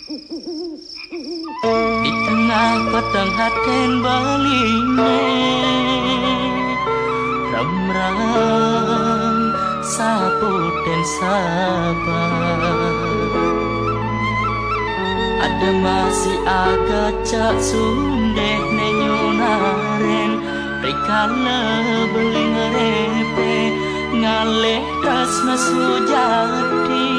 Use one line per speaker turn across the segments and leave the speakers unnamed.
Di tengah petang haten beline Rem-rem saput dan sabar Ada masih agak cak sundeh nenyonaren Rikala beling repe ngaleh tresna sujati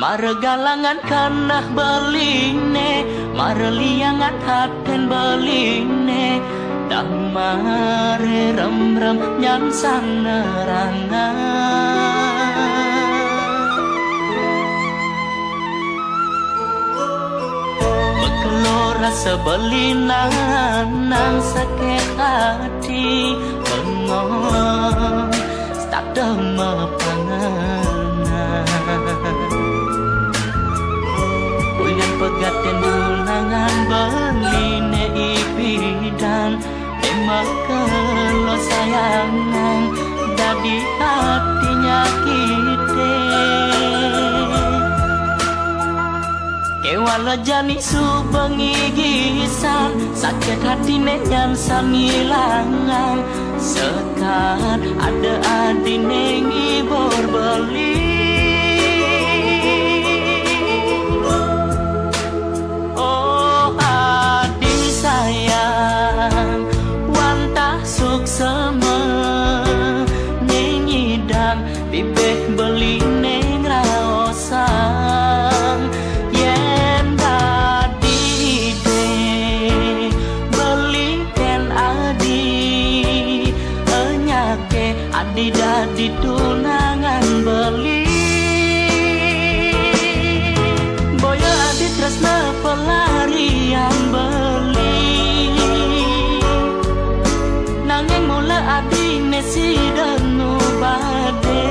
Mare galangan kanah beline Mare liangan haten beline Dang mare rem-rem nyan sanerangan Bekelor rasa belinan nang sakit hati Bengong tak dema panganan Ulian pegat dan dunangan beline ipidan Emak kalau sayangan Dadi hatinya kita Kewala jani subengi gisan Sakit hati nenyan sangilangan Sekat ada adi nengi berbeli Suksema nyingidang bibeh beli neng raosang yen tadi de beli ken adi enyake adi dadi tunangan beli boyo adi tresna pelarian beli Nanging mula adine si denu bade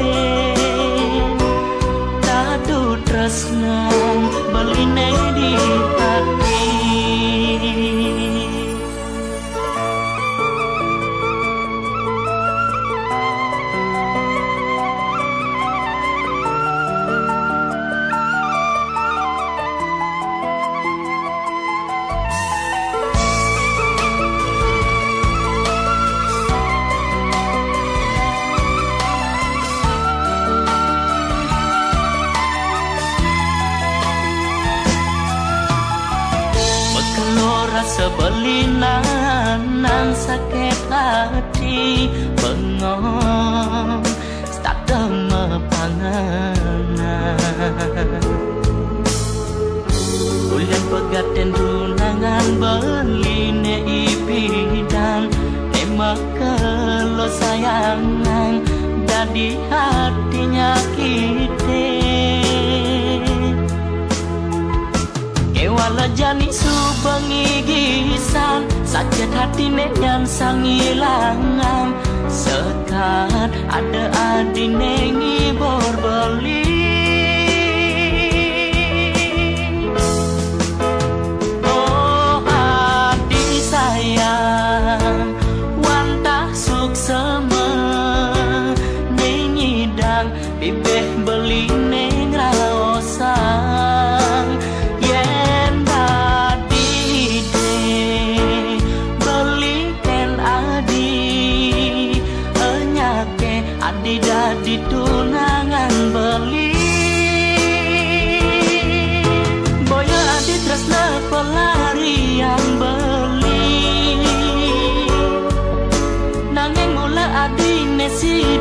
Tadu tresnang beline di hati Sebelinan nang sakit hati Bengong tak dema panganan Ulian pegat dan dunangan beline ipidan Emak kalau sayangan Dadi hatinya kita Kewala jani subengi gisan Sakit hati nenyan sangilangan Sekat ada adi nengi berbeli Oh adi sayang Wantah suksema nyingidang bibeh beli neng raosang Adi dadi tunangan beli Boyo adi tresna pelarian beli Nanging mula adi nesi